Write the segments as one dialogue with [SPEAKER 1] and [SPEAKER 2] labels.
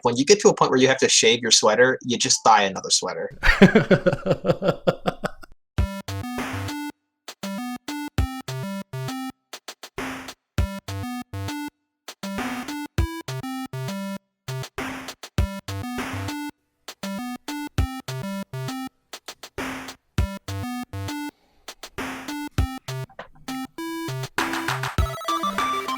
[SPEAKER 1] when you get to a point where you have to shave your sweater, you just buy another sweater.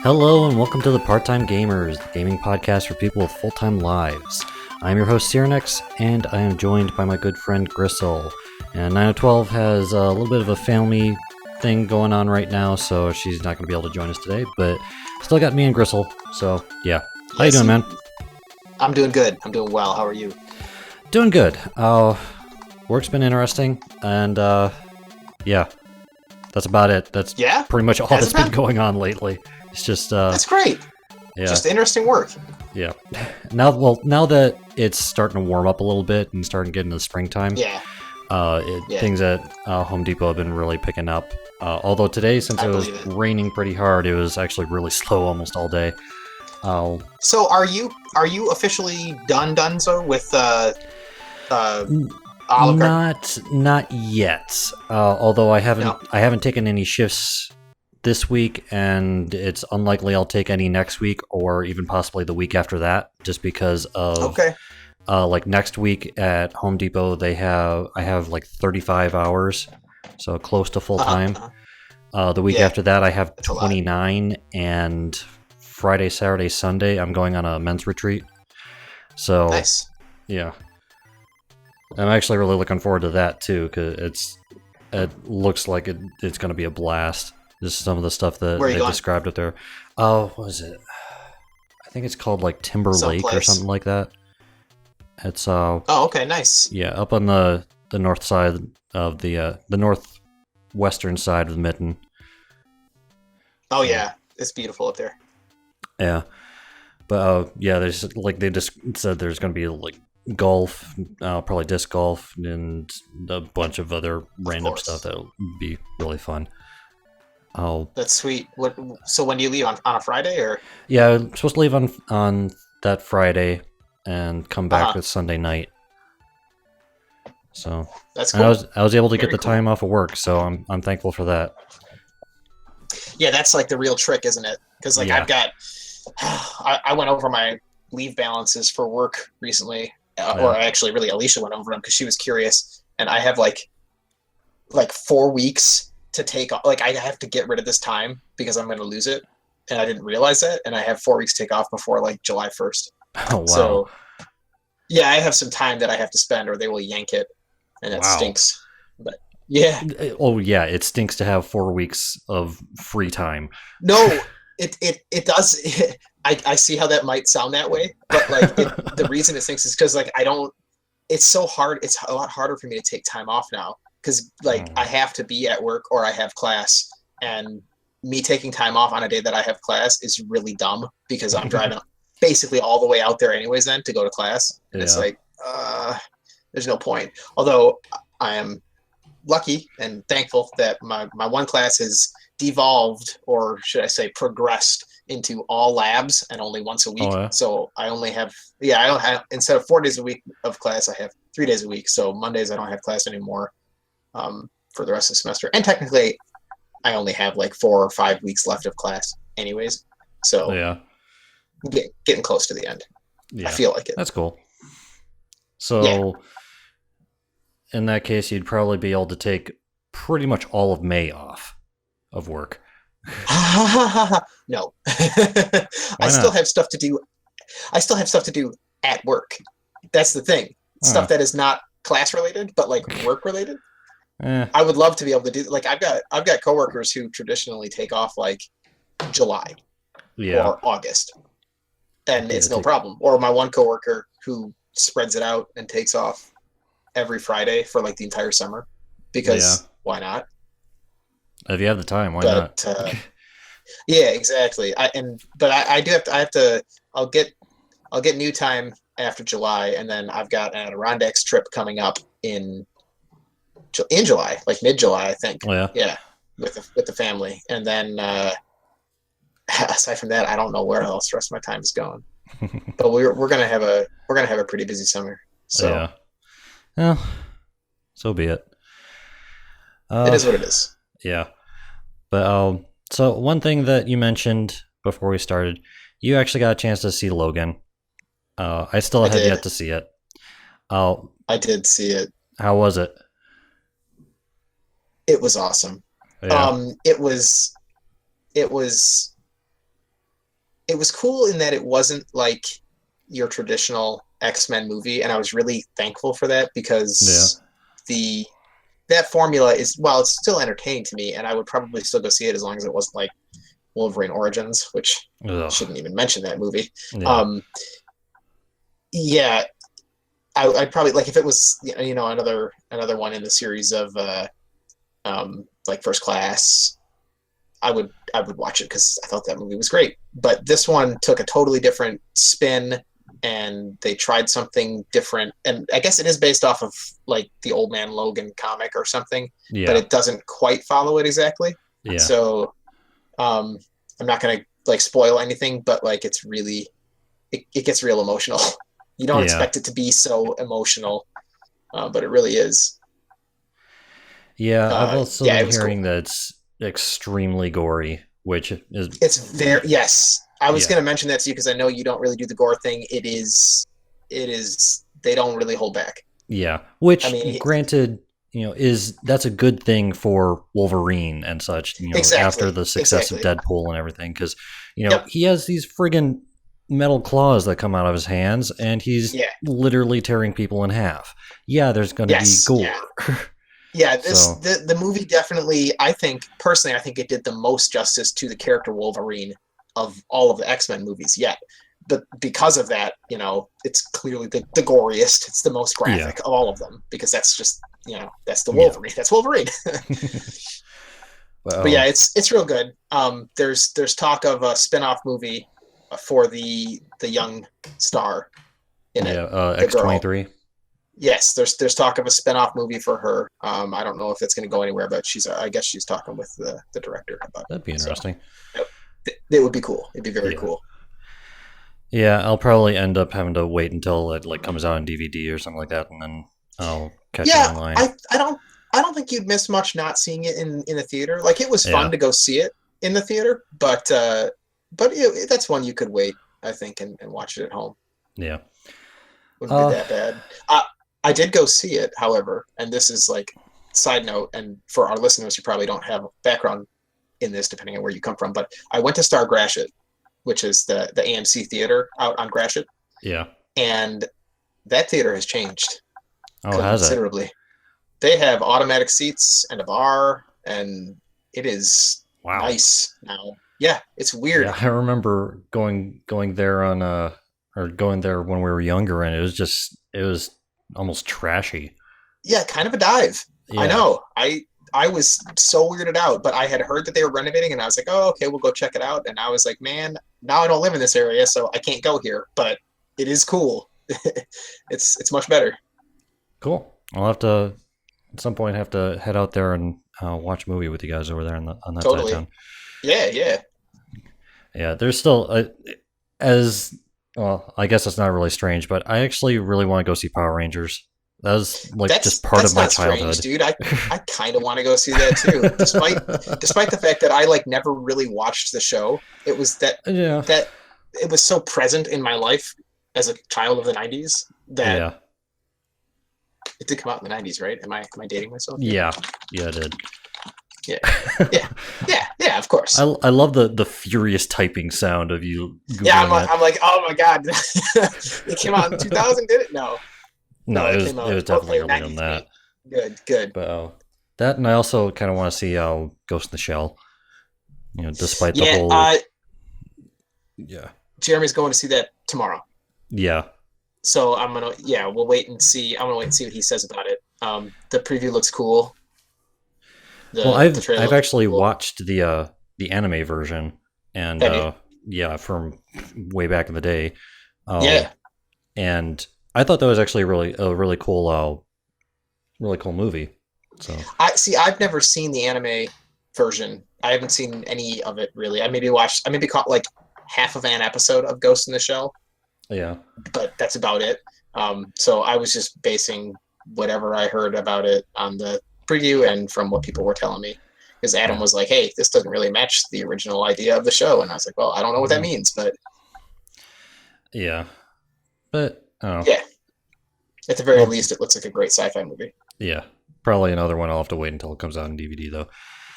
[SPEAKER 2] Hello and welcome to the Part-Time Gamers, the gaming podcast for people with full-time lives. I'm your host Searanex, and I am joined by my good friend Gristle. And 9012 has a little bit of a family thing going on right now, so she's not going to be able to join us today, but still got me and Gristle, so yeah. How you doing, man?
[SPEAKER 1] I'm doing good. I'm doing well. How are you?
[SPEAKER 2] Doing good. Work's been interesting, and yeah, that's about it. That's pretty much all that's been going on lately. It's just
[SPEAKER 1] that's great. Yeah. Just interesting work.
[SPEAKER 2] Yeah. Now that it's starting to warm up a little bit and starting to get into the springtime, things at Home Depot have been really picking up. Although today, since it was raining pretty hard, it was actually really slow almost all day.
[SPEAKER 1] So are you officially done so with Olive Garden?
[SPEAKER 2] Not yet. Although I haven't taken any shifts this week, and it's unlikely I'll take any next week or even possibly the week after that, just because of like next week at Home Depot I have like 35 hours, so close to full time. The week after that I have 29, and Friday, Saturday, Sunday I'm going on a men's retreat. So
[SPEAKER 1] nice.
[SPEAKER 2] Yeah, I'm actually really looking forward to that too, because it looks like it's going to be a blast. Just some of the stuff that they described up there. What was it? I think it's called like Timber Lake or something like that. It's
[SPEAKER 1] okay, nice.
[SPEAKER 2] Yeah, up on the north side of the northwestern side of the Mitten.
[SPEAKER 1] Oh yeah, it's beautiful up there.
[SPEAKER 2] Yeah, but there's like they just said there's going to be like golf, probably disc golf, and a bunch of other random stuff that'll be really fun. Oh,
[SPEAKER 1] that's sweet. So when do you leave on a Friday or?
[SPEAKER 2] Yeah, I'm supposed to leave on that Friday and come back with Sunday night. So
[SPEAKER 1] that's cool.
[SPEAKER 2] I was able to get the time off of work, so I'm thankful for that.
[SPEAKER 1] Yeah, that's like the real trick, isn't it? Because like I've got, I went over my leave balances for work recently, or actually, really, Alicia went over them because she was curious, and I have like 4 weeks to take off. Like I have to get rid of this time because I'm going to lose it, and I didn't realize that, and I have 4 weeks to take off before like July 1st.
[SPEAKER 2] Oh wow!
[SPEAKER 1] So yeah, I have some time that I have to spend, or they will yank it, and it stinks. But yeah.
[SPEAKER 2] Oh yeah, it stinks to have 4 weeks of free time.
[SPEAKER 1] No, it does. I see how that might sound that way, but like the reason it stinks is because like I don't. It's so hard. It's a lot harder for me to take time off now. Because like I have to be at work or I have class, and me taking time off on a day that I have class is really dumb because I'm driving basically all the way out there anyways then to go to class. And it's like, there's no point. Although I am lucky and thankful that my one class has devolved, or should I say progressed, into all labs and only once a week. Oh, yeah. So I only have, I don't have, instead of 4 days a week of class, I have 3 days a week. So Mondays I don't have class anymore. For the rest of the semester, and technically I only have like 4 or 5 weeks left of class anyways, so getting close to the end. I feel like it.
[SPEAKER 2] That's cool. So in that case you'd probably be able to take pretty much all of May off of work.
[SPEAKER 1] No. I still have stuff to do. I still have stuff to do at work. That's the thing. Stuff that is not class related but like work related. I would love to be able to do, like, I've got coworkers who traditionally take off like July or August, and it's no problem. Or my one coworker who spreads it out and takes off every Friday for like the entire summer, because why not?
[SPEAKER 2] If you have the time, why not?
[SPEAKER 1] Yeah, exactly. I'll get new time after July, and then I've got an Adirondacks trip coming up in July, like mid-July, I think.
[SPEAKER 2] Oh, yeah,
[SPEAKER 1] with the family, and then aside from that, I don't know where else the rest of my time is going. But we're gonna have we're gonna have a pretty busy summer. So
[SPEAKER 2] Yeah. Well, so be it.
[SPEAKER 1] it is what it is.
[SPEAKER 2] Yeah. But so one thing that you mentioned before we started, you actually got a chance to see Logan. I still
[SPEAKER 1] I
[SPEAKER 2] have
[SPEAKER 1] did.
[SPEAKER 2] yet to see it.
[SPEAKER 1] I did see it.
[SPEAKER 2] How was it?
[SPEAKER 1] It was awesome.
[SPEAKER 2] Yeah.
[SPEAKER 1] It was it was it was cool in that it wasn't like your traditional X-Men movie, and I was really thankful for that
[SPEAKER 2] Yeah.
[SPEAKER 1] because the that formula is, well, it's still entertaining to me, and I would probably still go see it as long as it wasn't like Wolverine Origins, which
[SPEAKER 2] Ugh.
[SPEAKER 1] shouldn't even mention that movie.
[SPEAKER 2] Yeah.
[SPEAKER 1] Um, yeah, I'd probably like if it was another one in the series of like First Class. I would watch it because I thought that movie was great. But this one took a totally different spin, and they tried something different. And I guess it is based off of like the Old Man Logan comic or something, but
[SPEAKER 2] Yeah.
[SPEAKER 1] it doesn't quite follow it exactly.
[SPEAKER 2] Yeah.
[SPEAKER 1] So I'm not gonna like spoil anything, but like it gets real emotional. You don't
[SPEAKER 2] Yeah.
[SPEAKER 1] expect it to be so emotional, but it really is.
[SPEAKER 2] Yeah. I've also
[SPEAKER 1] Yeah,
[SPEAKER 2] been
[SPEAKER 1] it was cool.
[SPEAKER 2] hearing that it's extremely gory, which is
[SPEAKER 1] It's very, yes. I was
[SPEAKER 2] yeah.
[SPEAKER 1] going to mention that to you because I know you don't really do the gore thing. It is. They don't really hold back.
[SPEAKER 2] Yeah.
[SPEAKER 1] I
[SPEAKER 2] Which,
[SPEAKER 1] mean,
[SPEAKER 2] granted, that's a good thing for Wolverine and such. After
[SPEAKER 1] exactly,
[SPEAKER 2] the success of
[SPEAKER 1] exactly.
[SPEAKER 2] Deadpool and everything, because
[SPEAKER 1] Yep.
[SPEAKER 2] he has these friggin' metal claws that come out of his hands, and he's
[SPEAKER 1] Yeah.
[SPEAKER 2] literally tearing people in half. Yeah, there's going to be
[SPEAKER 1] Yes.
[SPEAKER 2] gore.
[SPEAKER 1] Yeah. Yeah.
[SPEAKER 2] So
[SPEAKER 1] The movie definitely. I think personally, I think it did the most justice to the character Wolverine of all of the X-Men movies yet. But because of that, it's clearly the goriest. It's the most
[SPEAKER 2] yeah,
[SPEAKER 1] graphic of all of them because that's just that's the
[SPEAKER 2] yeah.
[SPEAKER 1] Wolverine. That's Wolverine. But yeah,
[SPEAKER 2] Well,
[SPEAKER 1] it's real good. There's talk of a spin-off movie for the young star in it,
[SPEAKER 2] yeah.
[SPEAKER 1] the
[SPEAKER 2] X
[SPEAKER 1] girl.
[SPEAKER 2] 23.
[SPEAKER 1] Yes, there's talk of a spin-off movie for her. I don't know if it's going to go anywhere, but I guess she's talking with the director about it.
[SPEAKER 2] That'd be
[SPEAKER 1] So
[SPEAKER 2] interesting.
[SPEAKER 1] it would be cool. It'd be very
[SPEAKER 2] Yeah.
[SPEAKER 1] cool.
[SPEAKER 2] Yeah, I'll probably end up having to wait until it like comes out on DVD or something like that, and then I'll catch it
[SPEAKER 1] Yeah,
[SPEAKER 2] online.
[SPEAKER 1] I don't think you'd miss much not seeing it in the theater. Like it was
[SPEAKER 2] Yeah,
[SPEAKER 1] fun to go see it in the theater, but that's one you could wait, I think, and watch it at home.
[SPEAKER 2] yeah.
[SPEAKER 1] Wouldn't be
[SPEAKER 2] Uh,
[SPEAKER 1] that bad. I did go see it, however, and this is like side note, and for our listeners who probably don't have background in this, depending on where you come from, but I went to Star Gratiot, which is the AMC theater out on Gratiot,
[SPEAKER 2] yeah.
[SPEAKER 1] and that theater has changed
[SPEAKER 2] Oh, has it?
[SPEAKER 1] considerably. They have automatic seats and a bar, and it is
[SPEAKER 2] Wow.
[SPEAKER 1] nice now. Yeah, it's weird.
[SPEAKER 2] Yeah, I remember going there on or going there when we were younger, and it was almost trashy.
[SPEAKER 1] Yeah, kind of a dive. I
[SPEAKER 2] Yeah,
[SPEAKER 1] know. I was so weirded out, but I had heard that they were renovating, and I was like, oh, okay, we'll go check it out. And I was like, man, now I don't live in this area, so I can't go here, but it is cool. It's much better.
[SPEAKER 2] cool. I'll have to at some point have to head out there and watch a movie with you guys over there on that side of
[SPEAKER 1] Totally.
[SPEAKER 2] town.
[SPEAKER 1] Yeah, yeah.
[SPEAKER 2] Yeah, there's still as well. I guess it's not really strange, but I actually really want to go see Power Rangers. That was like just part of
[SPEAKER 1] That's
[SPEAKER 2] my
[SPEAKER 1] not strange,
[SPEAKER 2] childhood.
[SPEAKER 1] dude. I kind of want to go see that too, despite the fact that I like never really watched the show. It was
[SPEAKER 2] Yeah,
[SPEAKER 1] that it was so present in my life as a child of the '90s that
[SPEAKER 2] yeah,
[SPEAKER 1] it did come out in the '90s, right? Am I dating myself here?
[SPEAKER 2] yeah, yeah. I did.
[SPEAKER 1] Yeah, yeah, yeah. Of course.
[SPEAKER 2] I love the furious typing sound of you
[SPEAKER 1] Yeah,
[SPEAKER 2] googling it.
[SPEAKER 1] I'm like, oh my god, it came out in 2000, did it? No,
[SPEAKER 2] No,
[SPEAKER 1] no, it came
[SPEAKER 2] it
[SPEAKER 1] out
[SPEAKER 2] was definitely
[SPEAKER 1] in
[SPEAKER 2] earlier than
[SPEAKER 1] '93.
[SPEAKER 2] that.
[SPEAKER 1] Good, good.
[SPEAKER 2] But that, and I also kind of want to see Ghost in the Shell. Despite the
[SPEAKER 1] Yeah,
[SPEAKER 2] whole yeah,
[SPEAKER 1] Jeremy's going to see that tomorrow.
[SPEAKER 2] yeah.
[SPEAKER 1] So we'll wait and see. I'm gonna wait and see what he says about it. The preview looks cool.
[SPEAKER 2] Well,
[SPEAKER 1] The trailer
[SPEAKER 2] I've
[SPEAKER 1] looks
[SPEAKER 2] actually
[SPEAKER 1] cool.
[SPEAKER 2] watched the anime version, and
[SPEAKER 1] Have you?
[SPEAKER 2] yeah, from way back in the day.
[SPEAKER 1] Yeah.
[SPEAKER 2] And I thought that was actually a really cool movie. So
[SPEAKER 1] I've never seen the anime version. I haven't seen any of it really. I maybe caught like half of an episode of Ghost in the Shell.
[SPEAKER 2] Yeah.
[SPEAKER 1] but that's about it. So I was just basing whatever I heard about it on the preview and from what people were telling me. Because Adam
[SPEAKER 2] Yeah.
[SPEAKER 1] was like, "Hey, this doesn't really match the original idea of the show," and I was like, "Well, I don't know what that means, but
[SPEAKER 2] Yeah. But oh.
[SPEAKER 1] yeah, at the very
[SPEAKER 2] Well,
[SPEAKER 1] least, it looks like a great sci-fi movie."
[SPEAKER 2] yeah. Probably another one I'll have to wait until it comes out on DVD though.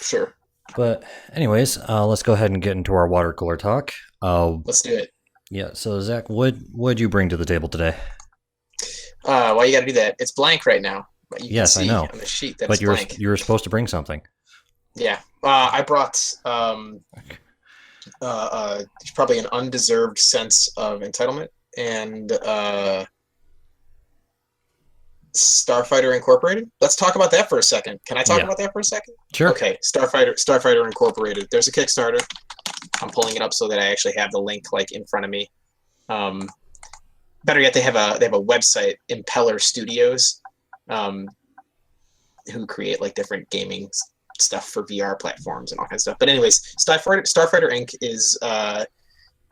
[SPEAKER 1] Sure,
[SPEAKER 2] But anyways, let's go ahead and get into our water cooler talk.
[SPEAKER 1] let's do it.
[SPEAKER 2] Yeah. So Zach, what'd you bring to the table today?
[SPEAKER 1] Why you got to do that? It's blank right now, but you can
[SPEAKER 2] Yes, I
[SPEAKER 1] see
[SPEAKER 2] know.
[SPEAKER 1] on the sheet that
[SPEAKER 2] But
[SPEAKER 1] it's blank.
[SPEAKER 2] you were supposed to bring something.
[SPEAKER 1] Yeah, I brought probably an undeserved sense of entitlement and Starfighter Incorporated. Let's talk about that for a second. Can I talk
[SPEAKER 2] Yeah.
[SPEAKER 1] about that for a second?
[SPEAKER 2] Sure.
[SPEAKER 1] Okay, Starfighter Incorporated. There's a Kickstarter. I'm pulling it up so that I actually have the link like in front of me. Better yet, they have a website, Impeller Studios, who create like different gaming stuff for VR platforms and all kinds of stuff. But anyways, Starfighter Inc. is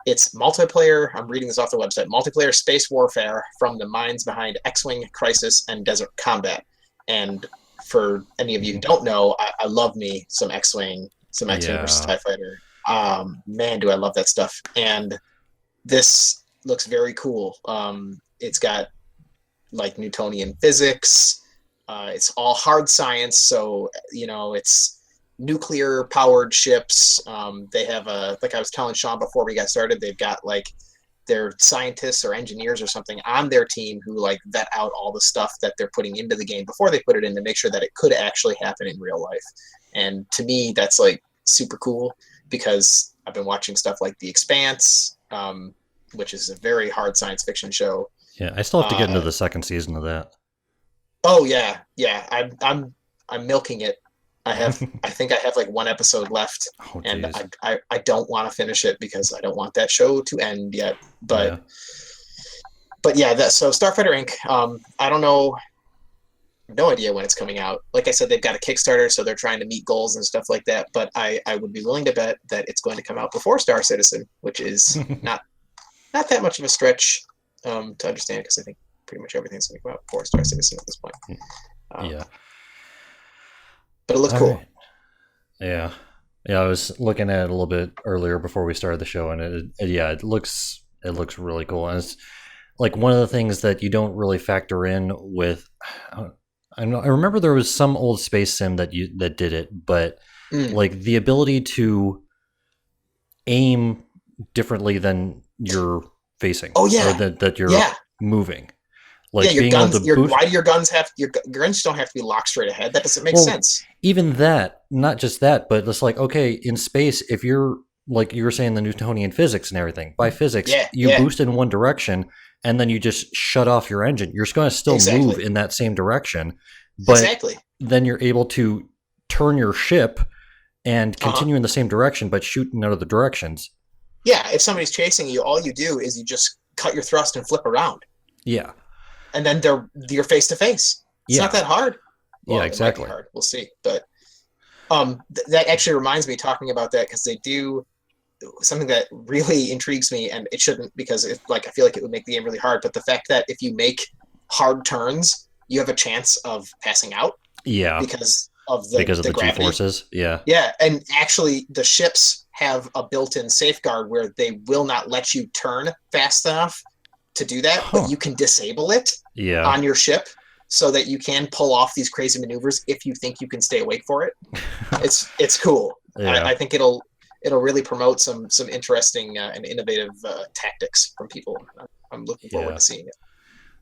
[SPEAKER 1] it's multiplayer. I'm reading this off the website. Multiplayer space warfare from the minds behind X-Wing, Crisis, and Desert Combat. And for any of you who don't know, I love me some X-Wing, versus TIE Fighter. Man, do I love that stuff. And this looks very cool. It's got like Newtonian physics. It's all hard science, so it's nuclear powered ships. They have like I was telling Sean before we got started, they've got like their scientists or engineers or something on their team who like vet out all the stuff that they're putting into the game before they put it in to make sure that it could actually happen in real life. And to me, that's like super cool because I've been watching stuff like The Expanse, which is a very hard science fiction show.
[SPEAKER 2] Yeah, I still have to get into the second season of that.
[SPEAKER 1] Oh yeah. I'm milking it. I think I have like one episode left, and I don't want to finish it because I don't want that show to end yet. But yeah, so Starfighter Inc. I don't know, no idea when it's coming out. Like I said, they've got a Kickstarter, so they're trying to meet goals and stuff like that. But I would be willing to bet that it's going to come out before Star Citizen, which is not that much of a stretch to understand because I think pretty much everything's going to come out before Star Citizen at this point.
[SPEAKER 2] Yeah.
[SPEAKER 1] But it looks cool. Right.
[SPEAKER 2] Yeah. I was looking at it a little bit earlier before we started the show, and it looks really cool. And it's like one of the things that you don't really factor in with. I remember there was some old space sim that did it, but like the ability to aim differently than you're facing.
[SPEAKER 1] Oh yeah,
[SPEAKER 2] or that you're moving.
[SPEAKER 1] Like your guns. Why do your guns have your guns don't have to be locked straight ahead? That doesn't make sense.
[SPEAKER 2] Even that, not just that, but it's like, okay, in space, if you're like you were saying the Newtonian physics and everything, by physics, you boost in one direction and then you just shut off your engine. You're going to still move in that same direction, but then you're able to turn your ship and continue in the same direction, but shoot in other directions.
[SPEAKER 1] Yeah, if somebody's chasing you, all you do is you just cut your thrust and flip around.
[SPEAKER 2] Yeah.
[SPEAKER 1] And then you're face to face. It's not that hard.
[SPEAKER 2] Well, yeah, exactly.
[SPEAKER 1] It might be hard. We'll see. But that actually reminds me talking about that because they do something that really intrigues me, and it shouldn't because I feel like it would make the game really hard. But the fact that if you make hard turns, you have a chance of passing out.
[SPEAKER 2] Yeah.
[SPEAKER 1] Because of the
[SPEAKER 2] G-forces. Yeah.
[SPEAKER 1] Yeah, and actually the ships have a built-in safeguard where they will not let you turn fast enough to do that, but you can disable it on your ship so that you can pull off these crazy maneuvers if you think you can stay awake for it. It's cool. Yeah. I think it'll really promote some interesting and innovative tactics from people. I'm looking forward to seeing it.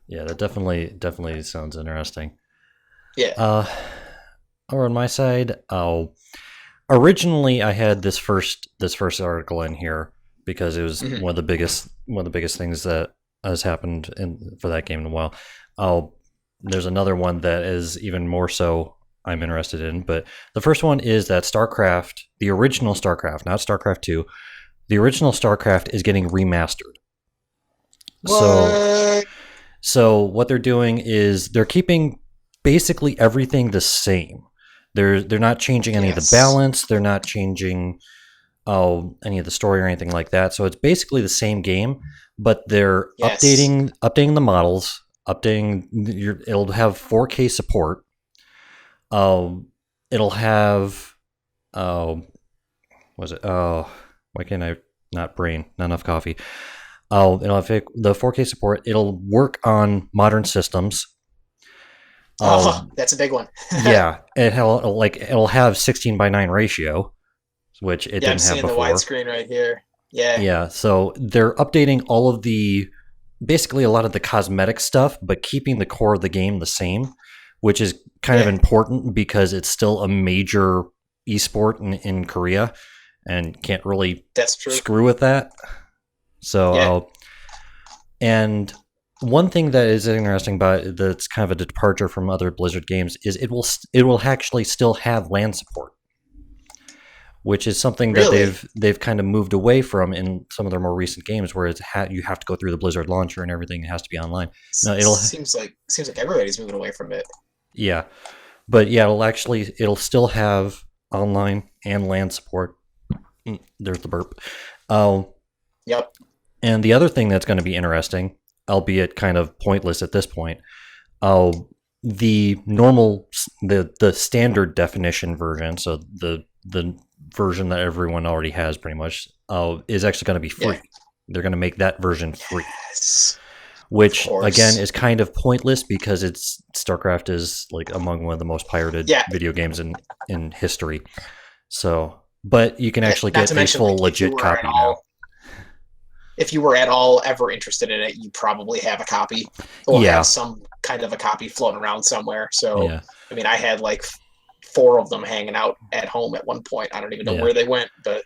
[SPEAKER 2] Yeah, that definitely sounds interesting.
[SPEAKER 1] Yeah.
[SPEAKER 2] Over on my side, originally I had this first article in here because it was one of the biggest things that has happened for that game in a while. There's another one that is even more so I'm interested in, but the first one is that StarCraft, the original StarCraft, not StarCraft 2, the original StarCraft is getting remastered.
[SPEAKER 1] What?
[SPEAKER 2] So what they're doing is they're keeping basically everything the same. They're not changing any of the balance. They're not changing any of the story or anything like that. So it's basically the same game, but they're
[SPEAKER 1] Yes.
[SPEAKER 2] updating the models, it'll have 4K support. It'll have was it? Oh, why can't I not brain? Not enough coffee. Oh, it'll have the 4K support. It'll work on modern systems.
[SPEAKER 1] Oh, that's a big one.
[SPEAKER 2] Yeah, it'll have 16:9 ratio, which it
[SPEAKER 1] Yeah, I'm
[SPEAKER 2] didn't have
[SPEAKER 1] seeing the
[SPEAKER 2] before.
[SPEAKER 1] widescreen right here. Yeah.
[SPEAKER 2] Yeah, so they're updating all of basically a lot of the cosmetic stuff, but keeping the core of the game the same, which is kind of
[SPEAKER 1] Yeah.
[SPEAKER 2] important because it's still a major esport in Korea, and can't really
[SPEAKER 1] That's true.
[SPEAKER 2] screw with that. So,
[SPEAKER 1] Yeah.
[SPEAKER 2] and one thing that is interesting about it, that's kind of a departure from other Blizzard games, is it will actually still have LAN support, which is something that
[SPEAKER 1] Really?
[SPEAKER 2] they've kind of moved away from in some of their more recent games, where you have to go through the Blizzard launcher and everything has to be online. No,
[SPEAKER 1] Seems like everybody's moving away from it.
[SPEAKER 2] yeah, but yeah, it'll still have online and LAN support. There's the burp.
[SPEAKER 1] Yep.
[SPEAKER 2] And the other thing that's going to be interesting, albeit kind of pointless at this point, the normal, the standard definition version, so the version that everyone already has pretty much, is actually going to be free.
[SPEAKER 1] Yeah.
[SPEAKER 2] They're going to make that version free.
[SPEAKER 1] Yes.
[SPEAKER 2] Which again is kind of pointless because StarCraft is like among one of the most pirated video games in history. So, but you can actually get a full legit copy now.
[SPEAKER 1] If you were at all ever interested in it, you probably have a copy or have some kind of a copy floating around somewhere. So, I mean, I had like 4 of them hanging out at home at one point. I don't even know where they went, but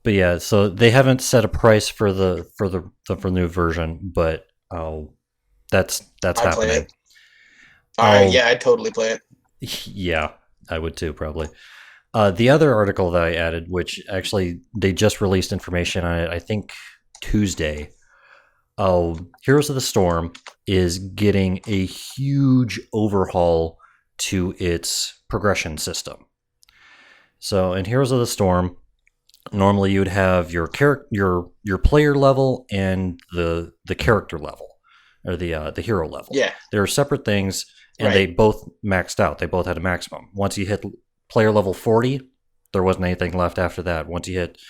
[SPEAKER 2] yeah. So they haven't set a price for the new version, but that's happening.
[SPEAKER 1] Play it. Yeah, I'd totally play
[SPEAKER 2] it. Yeah, I would too, probably. The other article that I added, which actually they just released information on it, I think Tuesday. Heroes of the Storm is getting a huge overhaul to its progression system. So in Heroes of the Storm, normally you would have your player level and the character level, or the hero level.
[SPEAKER 1] Yeah,
[SPEAKER 2] they're separate things, and they both maxed out. They both had a maximum. Once you hit player level 40, there wasn't anything left after that. Once you hit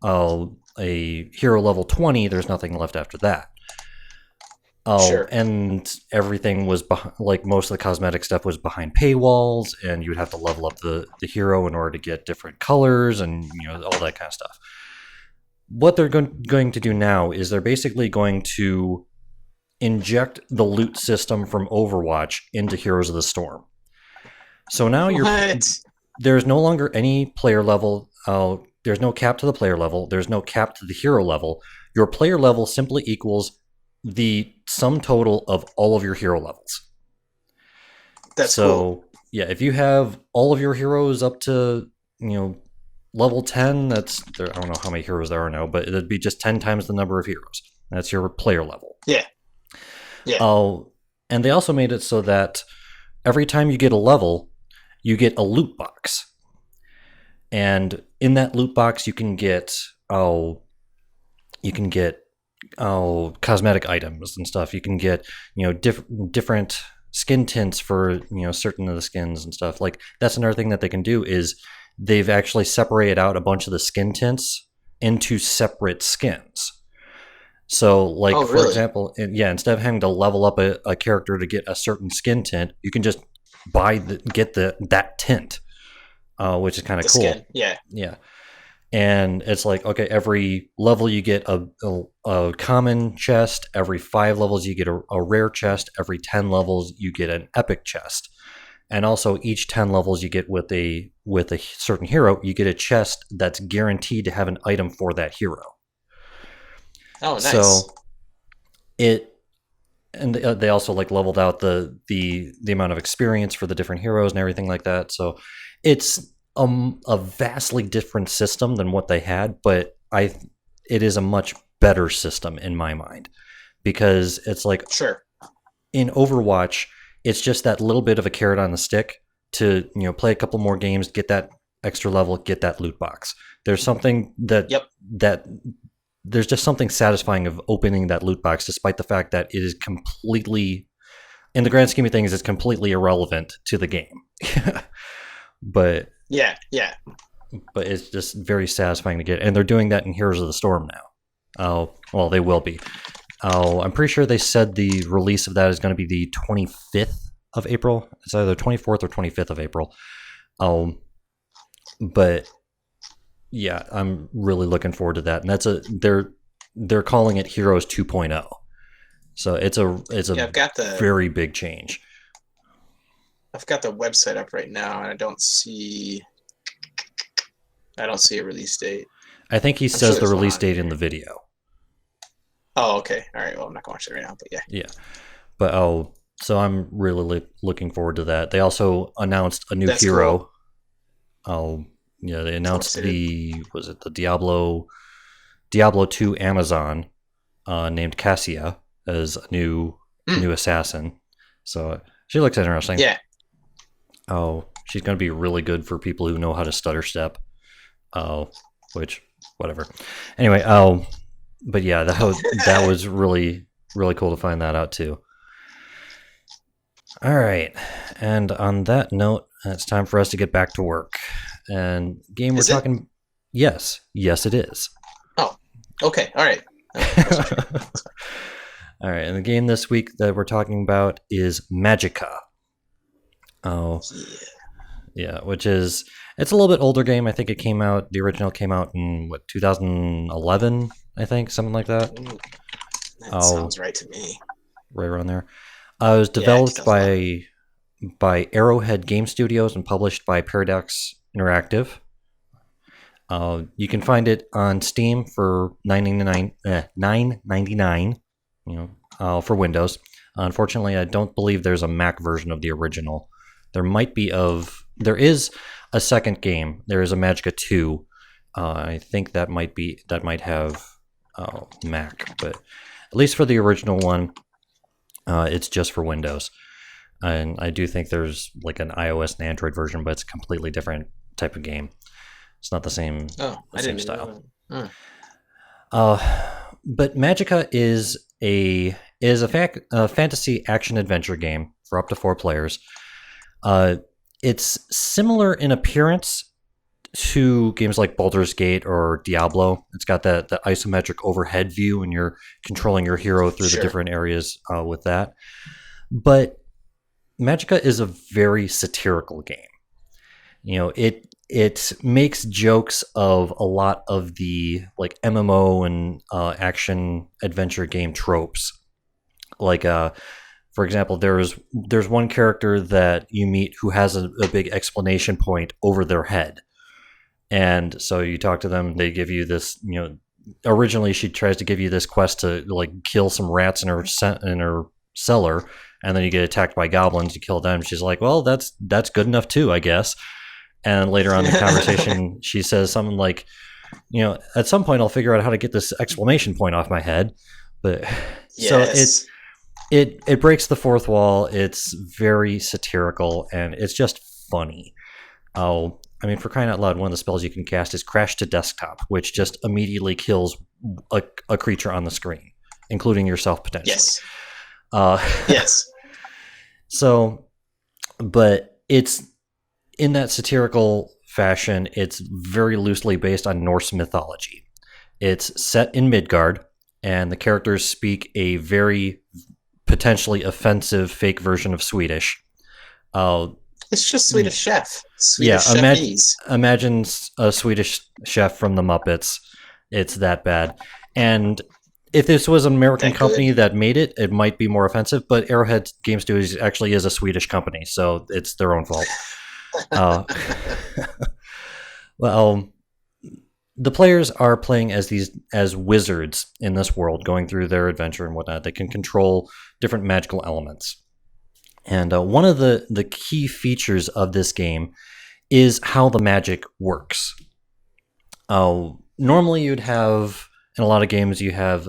[SPEAKER 2] a hero level 20, there's nothing left after that.
[SPEAKER 1] Sure.
[SPEAKER 2] And everything was like most of the cosmetic stuff was behind paywalls, and you would have to level up the hero in order to get different colors and all that kind of stuff. What they're going to do now is they're basically going to inject the loot system from Overwatch into Heroes of the Storm. So now there's no longer any player level. There's no cap to the player level. There's no cap to the hero level. Your player level simply equals the sum total of all of your hero levels.
[SPEAKER 1] That's cool.
[SPEAKER 2] Yeah, if you have all of your heroes up to level 10, I don't know how many heroes there are now, but it'd be just 10 times the number of heroes. That's your player level.
[SPEAKER 1] Yeah.
[SPEAKER 2] And they also made it so that every time you get a level, you get a loot box. And in that loot box, you can get cosmetic items and stuff. You can get different skin tints for certain of the skins and stuff. Like, that's another thing that they can do is they've actually separated out a bunch of the skin tints into separate skins. So, like, for example, instead of having to level up a character to get a certain skin tint, you can just get that tint, which is kind of cool.
[SPEAKER 1] Skin. Yeah.
[SPEAKER 2] And it's like, okay, every level you get a common chest. Every 5 levels you get a rare chest. Every 10 levels you get an epic chest. And also each 10 levels you get with a certain hero, you get a chest that's guaranteed to have an item for that hero.
[SPEAKER 1] Oh, nice.
[SPEAKER 2] So they also like leveled out the amount of experience for the different heroes and everything like that. So it's a vastly different system than what they had, but it is a much better system in my mind, because it's like, in Overwatch, it's just that little bit of a carrot on the stick to play a couple more games, get that extra level, get that loot box. There's something that there's just something satisfying of opening that loot box, despite the fact that it is completely, in the grand scheme of things, it's completely irrelevant to the game. But
[SPEAKER 1] yeah,
[SPEAKER 2] but it's just very satisfying to get, and they're doing that in Heroes of the Storm now. Well, they will be. I'm pretty sure they said the release of that is going to be the 25th of April. It's either 24th or 25th of April. But yeah, I'm really looking forward to that, and they're calling it Heroes 2.0. So it's a
[SPEAKER 1] I've got
[SPEAKER 2] very big change.
[SPEAKER 1] I've got the website up right now, and I don't see a release date.
[SPEAKER 2] I think he says the release date in the video.
[SPEAKER 1] Oh, okay. All right. Well, I'm not going to watch it right now, but yeah.
[SPEAKER 2] Yeah. But so I'm really looking forward to that. They also announced a new hero. Cool. Yeah, they announced the Diablo 2 Amazon named Cassia as a new assassin. So she looks interesting.
[SPEAKER 1] Yeah.
[SPEAKER 2] She's going to be really good for people who know how to stutter step. Which, whatever. Anyway, but yeah, that was really, really cool to find that out too. All right, and on that note, it's time for us to get back to work. And game we're talking. Yes, it is.
[SPEAKER 1] Oh, okay, all right.
[SPEAKER 2] All right, and the game this week that we're talking about is Magicka. Oh, yeah, which is, it's a little bit older game. I think the original came out in 2011, I think, something like that.
[SPEAKER 1] That sounds right to me.
[SPEAKER 2] Right around there. It was developed by Arrowhead Game Studios and published by Paradox Interactive. You can find it on Steam for $9.99, for Windows. Unfortunately, I don't believe there's a Mac version of the original. There is a second game. There is a Magicka 2. I think that might have Mac, but at least for the original one, it's just for Windows. And I do think there's like an iOS and Android version, but it's a completely different type of game. It's not the same, same style. But Magicka is a fantasy action adventure game for up to 4 players. It's similar in appearance to games like Baldur's Gate or Diablo. It's got the isometric overhead view, and you're controlling your hero through the different areas with that. But Magicka is a very satirical game. It makes jokes of a lot of the like MMO and action adventure game tropes. Like, for example, there's one character that you meet who has a big exclamation point over their head. And so you talk to them, they give you this, originally she tries to give you this quest to like kill some rats in her cellar, and then you get attacked by goblins, you kill them. She's like, well, that's good enough too, I guess. And later on in the conversation, she says something like, at some point I'll figure out how to get this exclamation point off my head. But yes. So it breaks the fourth wall. It's very satirical, and it's just funny. I mean, for crying out loud, one of the spells you can cast is Crash to Desktop, which just immediately kills a creature on the screen, including yourself potentially.
[SPEAKER 1] Yes.
[SPEAKER 2] Yes. So, but it's in that satirical fashion. It's very loosely based on Norse mythology. It's set in Midgard, and the characters speak a very potentially offensive fake version of Swedish.
[SPEAKER 1] It's just Swedish Chef.
[SPEAKER 2] Imagine a Swedish chef from the Muppets. It's that bad. And if this was an American company that made it, it might be more offensive. But Arrowhead Game Studios actually is a Swedish company, so it's their own fault. Well, the players are playing as wizards in this world, going through their adventure and whatnot. They can control different magical elements. And one of the key features of this game is how the magic works. Normally you'd have, in a lot of games, you have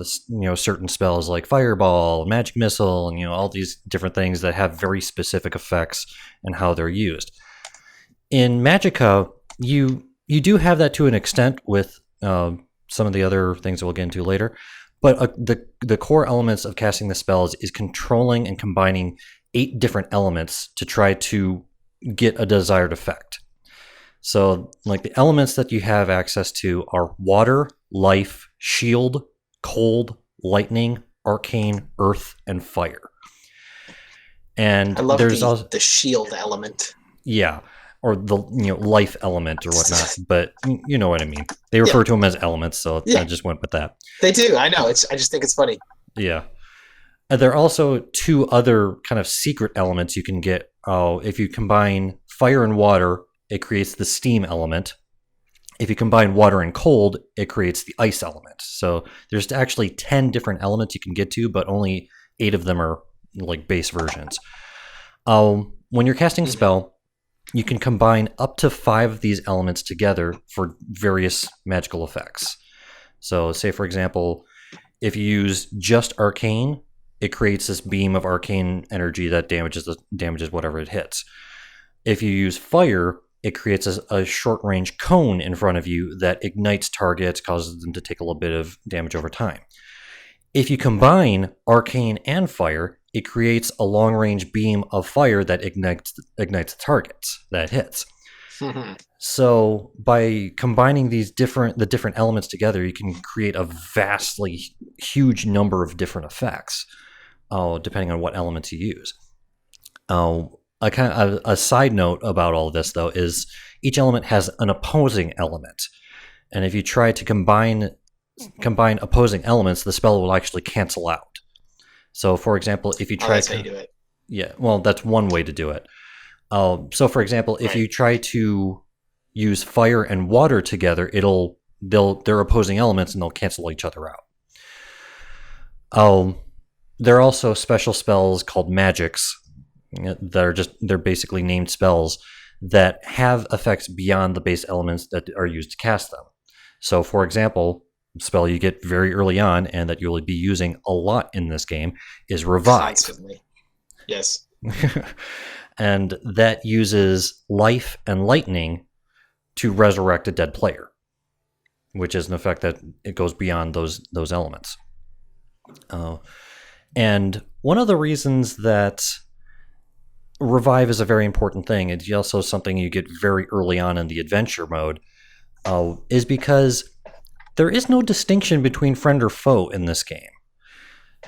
[SPEAKER 2] certain spells like Fireball, Magic Missile, and all these different things that have very specific effects and how they're used. In Magicka, you do have that to an extent with some of the other things that we'll get into later. But the core elements of casting the spells is controlling and combining 8 different elements to try to get a desired effect. So, like, the elements that you have access to are water, life, shield, cold, lightning, arcane, earth, and fire. And
[SPEAKER 1] I love
[SPEAKER 2] there's also
[SPEAKER 1] the shield element.
[SPEAKER 2] Yeah, or the life element or whatnot. But you know what I mean. They refer to them as elements, so I just went with that.
[SPEAKER 1] They do. I know. I just think it's funny.
[SPEAKER 2] Yeah. And there are also 2 other kind of secret elements you can get. If you combine fire and water, it creates the steam element. If you combine water and cold, it creates the ice element. So there's actually 10 different elements you can get to, but only 8 of them are like base versions. When you're casting a spell, you can combine up to 5 of these elements together for various magical effects. So say, for example, if you use just arcane, it creates this beam of arcane energy that damages whatever it hits. If you use fire, it creates a short-range cone in front of you that ignites targets, causes them to take a little bit of damage over time. If you combine arcane and fire, it creates a long-range beam of fire that ignites the targets that it hits. So by combining the different elements together, you can create a vastly huge number of different effects, depending on what elements you use. A side note about all of this, though, is each element has an opposing element, and if you try to combine opposing elements, the spell will actually cancel out. So, for example, if you try
[SPEAKER 1] that's how you do it.
[SPEAKER 2] Yeah, well, that's one way to do it. So, for example, if you try to use fire and water together, they're opposing elements and they'll cancel each other out. There are also special spells called Magics they're basically named spells that have effects beyond the base elements that are used to cast them. So, for example, a spell you get very early on and that you'll be using a lot in this game is Revive.
[SPEAKER 1] Constantly. Yes.
[SPEAKER 2] And that uses life and lightning to resurrect a dead player, which is an effect that it goes beyond those elements. And one of the reasons that Revive is a very important thing, it's also something you get very early on in the adventure mode, is because there is no distinction between friend or foe in this game.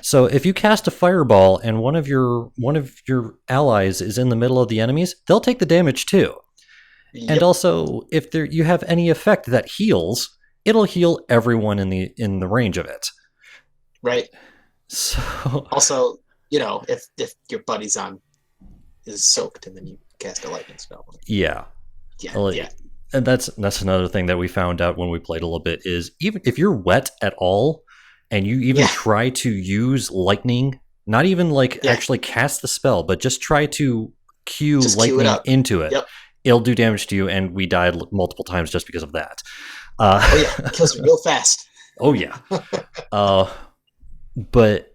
[SPEAKER 2] So if you cast a fireball and one of your allies is in the middle of the enemies, they'll take the damage too. Yep. And also, if you have any effect that heals, it'll heal everyone in the range of it.
[SPEAKER 1] Right.
[SPEAKER 2] So
[SPEAKER 1] also, if your buddy's is soaked and then you cast a lightning spell.
[SPEAKER 2] Yeah.
[SPEAKER 1] Yeah. Yeah.
[SPEAKER 2] And that's another thing that we found out when we played a little bit is even if you're wet at all and you even try to use lightning, not even actually cast the spell, but just try to cue lightning into it.
[SPEAKER 1] Yep.
[SPEAKER 2] It'll do damage to you, and we died multiple times just because of that.
[SPEAKER 1] It kills me real fast.
[SPEAKER 2] Oh yeah. But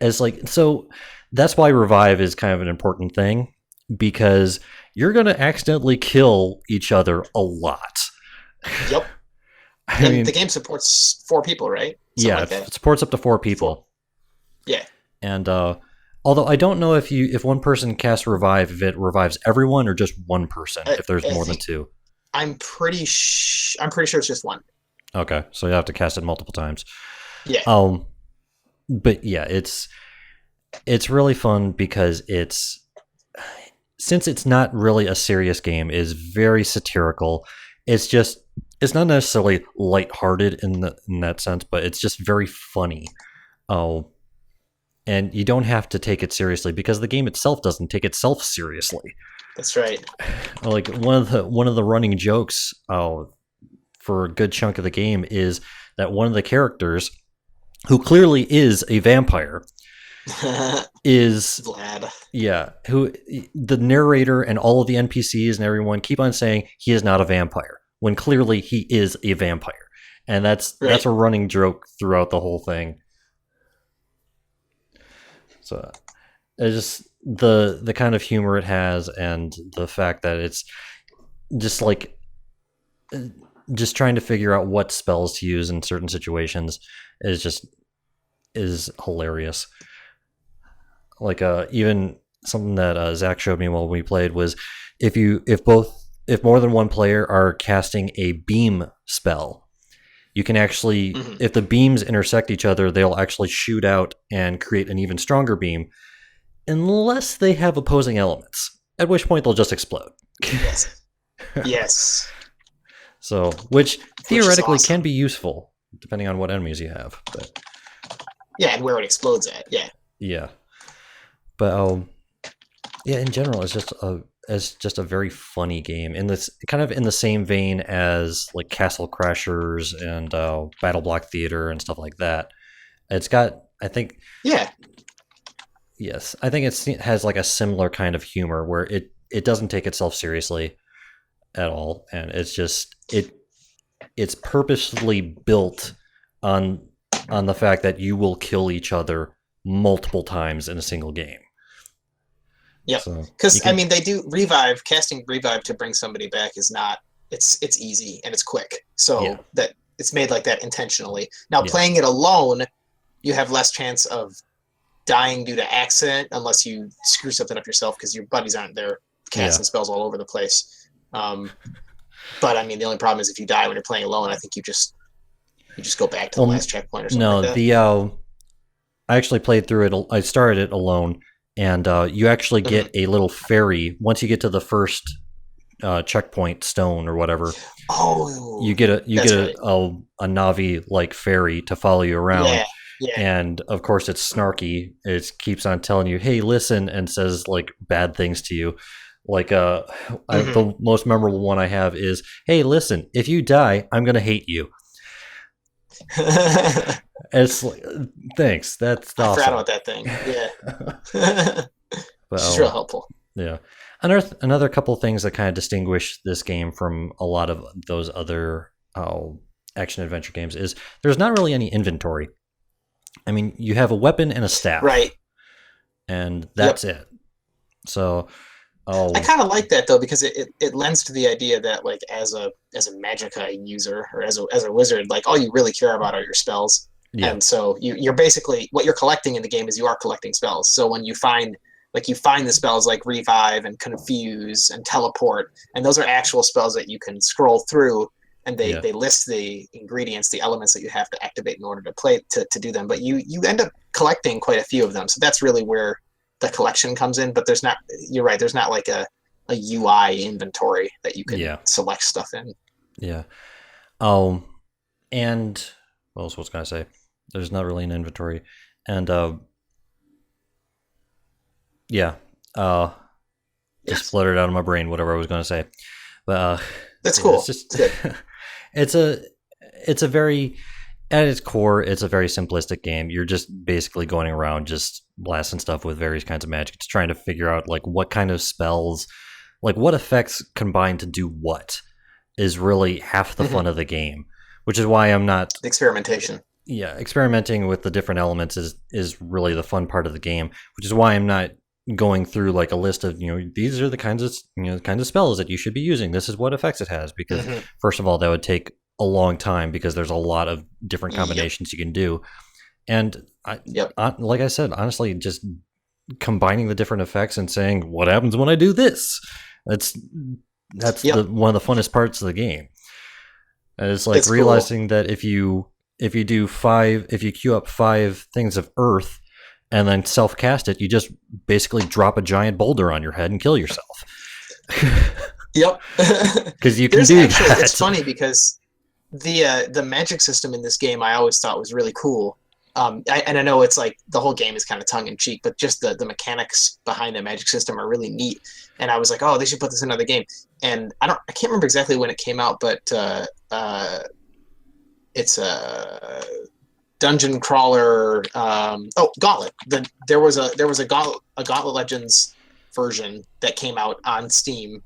[SPEAKER 2] so that's why Revive is kind of an important thing, because you're going to accidentally kill each other a lot.
[SPEAKER 1] Yep. I mean, the game supports 4 people, right?
[SPEAKER 2] It supports up to 4 people.
[SPEAKER 1] 4. Yeah.
[SPEAKER 2] And although I don't know if one person casts Revive, if it revives everyone or just one person, if there's more than 2.
[SPEAKER 1] I'm pretty sure it's just 1.
[SPEAKER 2] Okay, so you have to cast it multiple times.
[SPEAKER 1] Yeah.
[SPEAKER 2] But yeah, it's really fun because since it's not really a serious game, it's very satirical. It's not necessarily lighthearted in that sense, but it's just very funny. And you don't have to take it seriously because the game itself doesn't take itself seriously.
[SPEAKER 1] That's right.
[SPEAKER 2] Like one of the running jokes for a good chunk of the game is that one of the characters, who clearly is a vampire, is
[SPEAKER 1] Vlad.
[SPEAKER 2] Yeah, who the narrator and all of the NPCs and everyone keep on saying he is not a vampire when clearly he is a vampire, and that's a running joke throughout the whole thing. So it's just the kind of humor it has, and the fact that it's just just trying to figure out what spells to use in certain situations is hilarious. Like even something that Zach showed me while we played was if more than one player are casting a beam spell, you can actually, if the beams intersect each other, they'll actually shoot out and create an even stronger beam, unless they have opposing elements, at which point they'll just explode.
[SPEAKER 1] Yes. Yes.
[SPEAKER 2] So, which theoretically
[SPEAKER 1] awesome.
[SPEAKER 2] can be useful, depending on what enemies you have. But
[SPEAKER 1] yeah, and where it explodes at. Yeah.
[SPEAKER 2] Yeah. But yeah, in general, it's just a very funny game, in this kind of in the same vein as like Castle Crashers and Battle Block Theater and stuff like that. It's got, I think, yes, I think it has like a similar kind of humor where it doesn't take itself seriously at all, and it's purposely built on the fact that you will kill each other multiple times in a single game.
[SPEAKER 1] Yep. Because they do casting revive to bring somebody back is not, it's easy and it's quick. So that it's made like that intentionally. Now playing it alone, you have less chance of dying due to accident unless you screw something up yourself because your buddies aren't there casting spells all over the place. But I mean, the only problem is if you die when you're playing alone, I think you just go back to the last checkpoint or something. No, like that.
[SPEAKER 2] I actually played through it. I started it alone, and you actually get a little fairy once you get to the first checkpoint stone or whatever.
[SPEAKER 1] Oh,
[SPEAKER 2] you get a Navi like fairy to follow you around.
[SPEAKER 1] Yeah.
[SPEAKER 2] And of course it's snarky. It keeps on telling you, "Hey, listen," and says like bad things to you. Like the most memorable one I have is, "Hey, listen, if you die, I'm gonna hate you." It's like, thanks. That's awesome.
[SPEAKER 1] I forgot about that thing. Yeah, it's real helpful.
[SPEAKER 2] Yeah, another couple things that kind of distinguish this game from a lot of those other action adventure games is there's not really any inventory. I mean, you have a weapon and a staff,
[SPEAKER 1] right?
[SPEAKER 2] And that's it. So.
[SPEAKER 1] I kind of like that though, because it lends to the idea that like as a Magicka user or as a wizard, like all you really care about are your spells. Yeah. And so you're basically, what you're collecting in the game is you are collecting spells. So when you find the spells like revive and confuse and teleport, and those are actual spells that you can scroll through, and they list the ingredients, the elements that you have to activate in order to play to do them. But you end up collecting quite a few of them. So that's really where the collection comes in, but you're right, there's not like a UI inventory that you can select stuff in.
[SPEAKER 2] Yeah. And what else was I gonna say? There's not really an inventory. And just fluttered out of my brain whatever I was gonna say. But
[SPEAKER 1] that's cool.
[SPEAKER 2] It's just it's a very, at its core, it's a very simplistic game. You're just basically going around just blasting stuff with various kinds of magic, just trying to figure out like what kind of spells, like what effects combine to do what, is really half the fun of the game. Which is why I'm not
[SPEAKER 1] experimentation. Yeah,
[SPEAKER 2] experimenting with the different elements is really the fun part of the game. Which is why I'm not going through like a list of these are the kinds of spells that you should be using. This is what effects it has, because first of all, that would take a long time because there's a lot of different combinations you can do. And like I said, honestly, just combining the different effects and saying, what happens when I do this? That's one of the funnest parts of the game. And it's like realizing that if you queue up 5 things of earth and then self-cast it, you just basically drop a giant boulder on your head and kill yourself.
[SPEAKER 1] Yep.
[SPEAKER 2] Because you can do that.
[SPEAKER 1] It's funny because the magic system in this game I always thought was really cool. And I know it's like the whole game is kind of tongue-in-cheek, but just the mechanics behind the magic system are really neat. And I was like, oh, they should put this in another game. And I can't remember exactly when it came out, but it's a dungeon crawler. Gauntlet. There was a Gauntlet Legends version that came out on Steam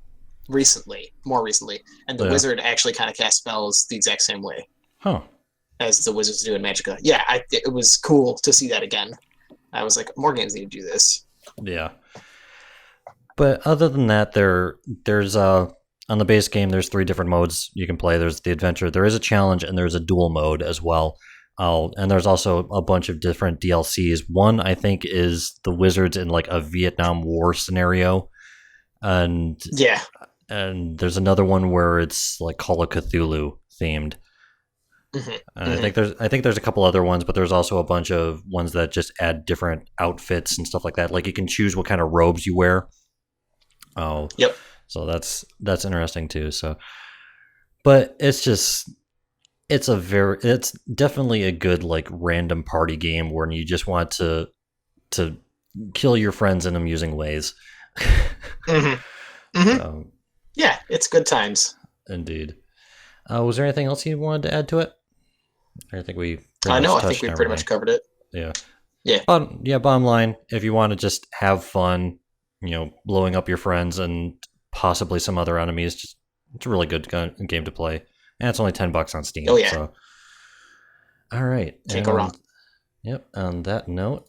[SPEAKER 1] more recently, and the wizard actually kind of cast spells the exact same way.
[SPEAKER 2] Huh.
[SPEAKER 1] As the wizards do in Magicka. Yeah, it was cool to see that again. I was like, more games need to do this.
[SPEAKER 2] Yeah. But other than that, there's on the base game, there's 3 different modes you can play. There's the adventure, there is a challenge, and there's a duel mode as well. And there's also a bunch of different DLCs. One, I think, is the wizards in like a Vietnam War scenario, and there's another one where it's like Call of Cthulhu themed. I think there's a couple other ones, but there's also a bunch of ones that just add different outfits and stuff like that. Like you can choose what kind of robes you wear. Oh,
[SPEAKER 1] yep.
[SPEAKER 2] So that's interesting too. So, but it's definitely a good like random party game where you just want to kill your friends in amusing ways.
[SPEAKER 1] Yeah, it's good times.
[SPEAKER 2] Indeed. Was there anything else you wanted to add to it? I think we.
[SPEAKER 1] I think we pretty much covered it.
[SPEAKER 2] Yeah.
[SPEAKER 1] Yeah.
[SPEAKER 2] Bottom line, if you want to just have fun, blowing up your friends and possibly some other enemies, it's a really good game to play. And it's only $10 on Steam.
[SPEAKER 1] Oh, yeah.
[SPEAKER 2] So. All right.
[SPEAKER 1] Can't go wrong.
[SPEAKER 2] Yep. On that note.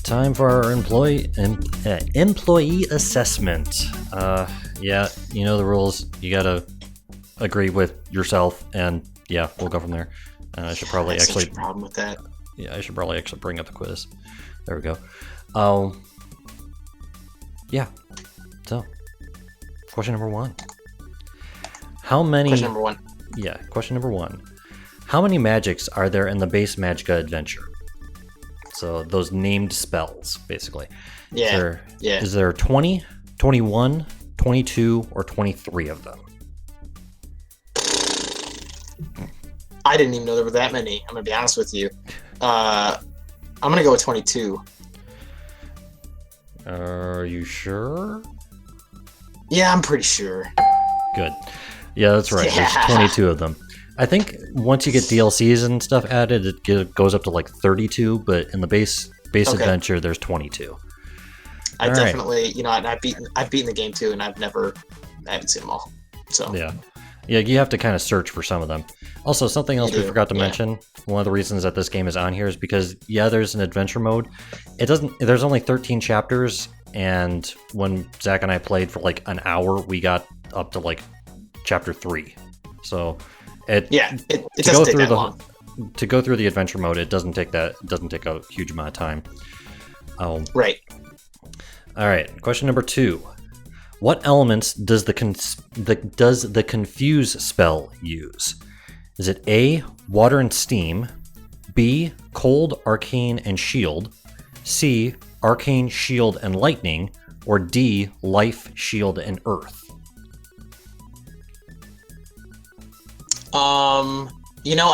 [SPEAKER 2] Time for our employee assessment. Yeah, you know the rules. You gotta agree with yourself, and yeah, we'll go from there. I should probably
[SPEAKER 1] such a problem with that.
[SPEAKER 2] Yeah, I should probably actually bring up the quiz. There we go. Yeah. So, question number 1. How many?
[SPEAKER 1] Question number 1.
[SPEAKER 2] Yeah, question number 1. How many magics are there in the base Magicka adventure? So those named spells, basically.
[SPEAKER 1] Yeah.
[SPEAKER 2] Is there 20, 21, 22, or 23 of them?
[SPEAKER 1] I didn't even know there were that many. I'm going to be honest with you. I'm going to go with 22.
[SPEAKER 2] Are you sure?
[SPEAKER 1] Yeah, I'm pretty sure.
[SPEAKER 2] Good. Yeah, that's right.
[SPEAKER 1] Yeah.
[SPEAKER 2] There's 22 of them. I think once you get DLCs and stuff added, it goes up to like 32, but in the base adventure, there's 22.
[SPEAKER 1] I definitely, and I've beaten the game too, and I haven't seen them all. So
[SPEAKER 2] yeah, you have to kind of search for some of them. Also, something else we forgot to mention. One of the reasons that this game is on here is because there's an adventure mode. There's only 13 chapters, and when Zach and I played for like an hour, we got up to like chapter 3. So. It doesn't take that long. To go through the adventure mode, it doesn't take a huge amount of time.
[SPEAKER 1] Right.
[SPEAKER 2] All right. Question number 2. What elements does the confuse spell use? Is it A, water and steam, B, cold, arcane, and shield, C, arcane, shield, and lightning, or D, life, shield, and earth?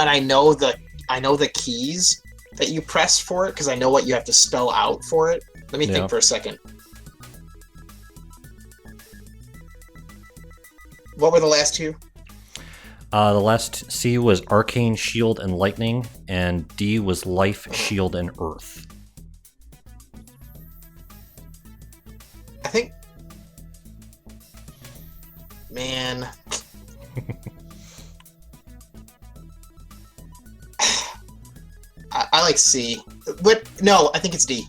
[SPEAKER 1] And I know the keys that you press for it because I know what you have to spell out for it. Let me think for a second. What were the last 2?
[SPEAKER 2] The last C was arcane, shield, and lightning, and D was life, shield, and earth.
[SPEAKER 1] I think, man. I like C. But no, I think it's D.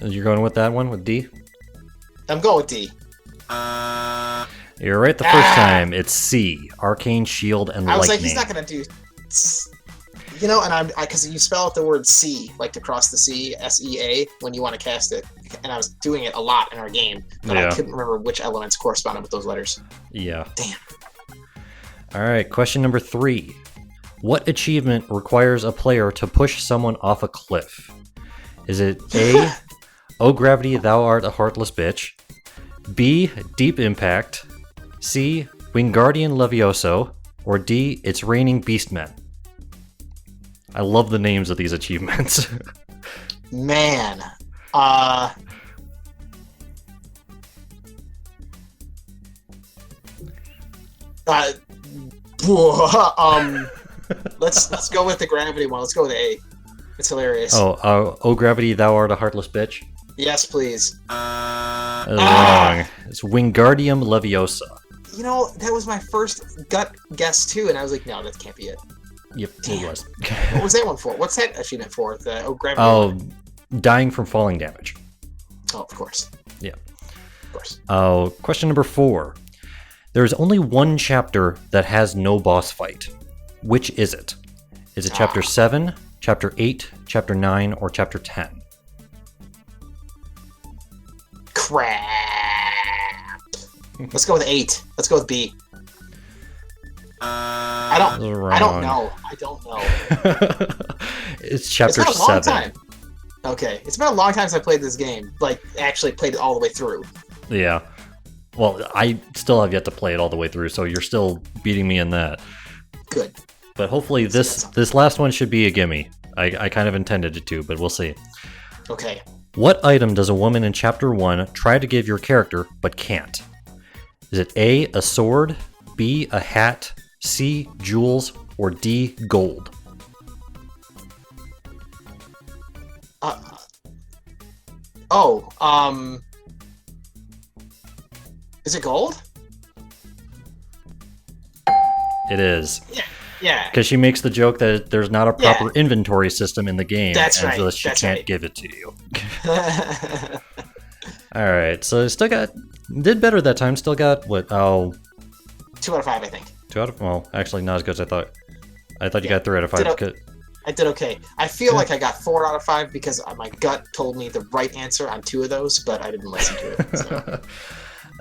[SPEAKER 2] You're going with that one, with D?
[SPEAKER 1] I'm going with D.
[SPEAKER 2] You're right the first time. It's C. Arcane, shield, and lightning. I was
[SPEAKER 1] like, he's not going to do... and because you spell out the word C, like to cross the C, S-E-A, when you want to cast it. And I was doing it a lot in our game, but I couldn't remember which elements corresponded with those letters.
[SPEAKER 2] Yeah.
[SPEAKER 1] Damn.
[SPEAKER 2] All right, question number 3. What achievement requires a player to push someone off a cliff? Is it A, Oh Gravity, Thou Art a Heartless Bitch, B, Deep Impact, C, Wingardium Levioso, or D, It's Raining Beastmen? I love the names of these achievements.
[SPEAKER 1] Man. Let's go with the gravity one. Let's go with A. It's hilarious.
[SPEAKER 2] Oh Gravity, Thou Art a Heartless Bitch?
[SPEAKER 1] Yes, please.
[SPEAKER 2] Wrong. It's Wingardium Leviosa.
[SPEAKER 1] That was my first gut guess too, and I was like, no, that can't be it.
[SPEAKER 2] Yep, it was.
[SPEAKER 1] What was that one for? What's that achievement for? The Gravity one?
[SPEAKER 2] dying from falling damage.
[SPEAKER 1] Oh, of course.
[SPEAKER 2] Yeah.
[SPEAKER 1] Of course.
[SPEAKER 2] Question number 4. There is only one chapter that has no boss fight. Which is it? Is it chapter 7, chapter 8, chapter 9, or chapter 10?
[SPEAKER 1] Crap. Let's go with 8. Let's go with B. I don't know.
[SPEAKER 2] It's chapter 7.
[SPEAKER 1] It's been a long time. Okay. It's been a long time since I played this game. Like, actually played it all the way through.
[SPEAKER 2] Yeah. Well, I still have yet to play it all the way through, so you're still beating me in that.
[SPEAKER 1] Good.
[SPEAKER 2] But hopefully this last one should be a gimme. I kind of intended it to, but we'll see.
[SPEAKER 1] Okay.
[SPEAKER 2] What item does a woman in chapter 1 try to give your character, but can't? Is it A, a sword, B, a hat, C, jewels, or D, gold?
[SPEAKER 1] Is it gold?
[SPEAKER 2] It is.
[SPEAKER 1] Yeah.
[SPEAKER 2] Because she makes the joke that there's not a proper inventory system in the game.
[SPEAKER 1] That's
[SPEAKER 2] and
[SPEAKER 1] right.
[SPEAKER 2] So she can't give it to you. Alright, so did better that time. Still got, what, 2
[SPEAKER 1] out of 5, I think.
[SPEAKER 2] 2 out of, well, actually not as good as I thought. I thought you got 3 out of 5.
[SPEAKER 1] I did okay. I feel like I got 4 out of 5 because my gut told me the right answer on 2 of those, but I didn't listen to it. So.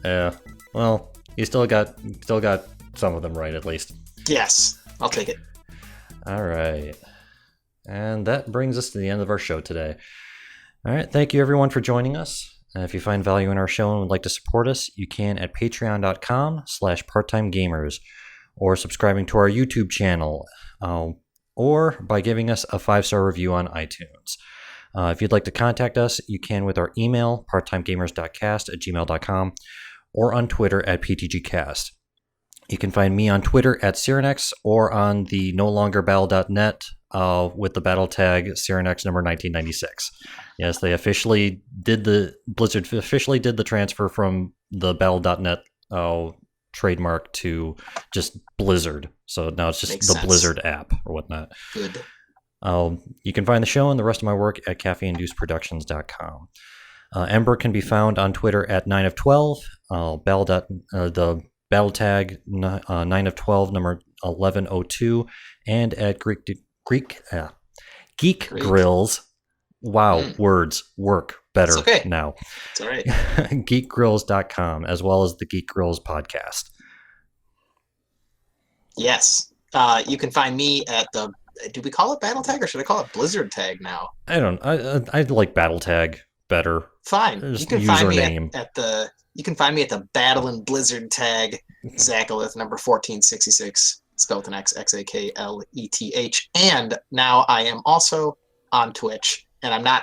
[SPEAKER 2] Yeah. Well, you still got some of them right at least.
[SPEAKER 1] Yes, I'll take it.
[SPEAKER 2] All right. And that brings us to the end of our show today. All right, thank you everyone for joining us. If you find value in our show and would like to support us, you can at patreon.com/parttimegamers, or subscribing to our YouTube channel, or by giving us a 5-star review on iTunes. If you'd like to contact us, you can with our email, parttimegamers.cast@gmail.com, or on Twitter at PTGcast. You can find me on Twitter at Searanex, or on the nolongerbattle.net with the battle tag Searanex number 1996. Yes, Blizzard officially did the transfer from the battle.net trademark to just Blizzard. So now it's just
[SPEAKER 1] Makes
[SPEAKER 2] the
[SPEAKER 1] sense.
[SPEAKER 2] Blizzard app or whatnot.
[SPEAKER 1] Good.
[SPEAKER 2] You can find the show and the rest of my work at caffeineinducedproductions.com. Ember can be found on Twitter at 9 of 12. The battle tag 9 of 12 number 1102, and at Geek Grills. Wow, words work better now.
[SPEAKER 1] It's all right.
[SPEAKER 2] Geekgrills.com, as well as the Geek Grills podcast.
[SPEAKER 1] Yes. You can find me at the. Do we call it Battle Tag, or should I call it Blizzard Tag now?
[SPEAKER 2] I don't. I like Battle Tag better.
[SPEAKER 1] Fine.
[SPEAKER 2] There's
[SPEAKER 1] You can find me
[SPEAKER 2] username.
[SPEAKER 1] at the. You can find me at the Battle and Blizzard Tag, Zakalith number 1466, spelled with an X, Xakleth. And now I am also on Twitch, and I'm not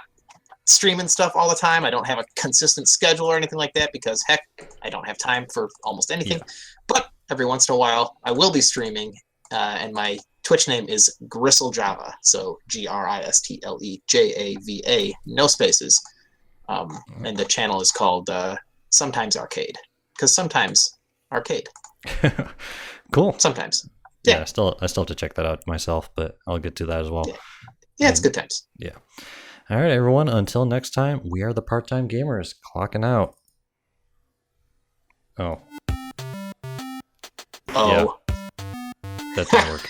[SPEAKER 1] streaming stuff all the time. I don't have a consistent schedule or anything like that because, heck, I don't have time for almost anything. Yeah. But every once in a while, I will be streaming, and my Twitch name is Gristle Java, so GristleJava, no spaces. And the channel is called Sometimes Arcade, because sometimes arcade.
[SPEAKER 2] Cool.
[SPEAKER 1] Sometimes.
[SPEAKER 2] Yeah. I still have to check that out myself, but I'll get to that as well.
[SPEAKER 1] Yeah, it's good times.
[SPEAKER 2] Yeah. All right, everyone. Until next time, we are the Part-Time Gamers, clocking out. Oh. Yeah. That didn't work.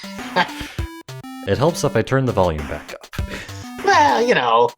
[SPEAKER 2] It helps if I turn the volume back up.
[SPEAKER 1] Well,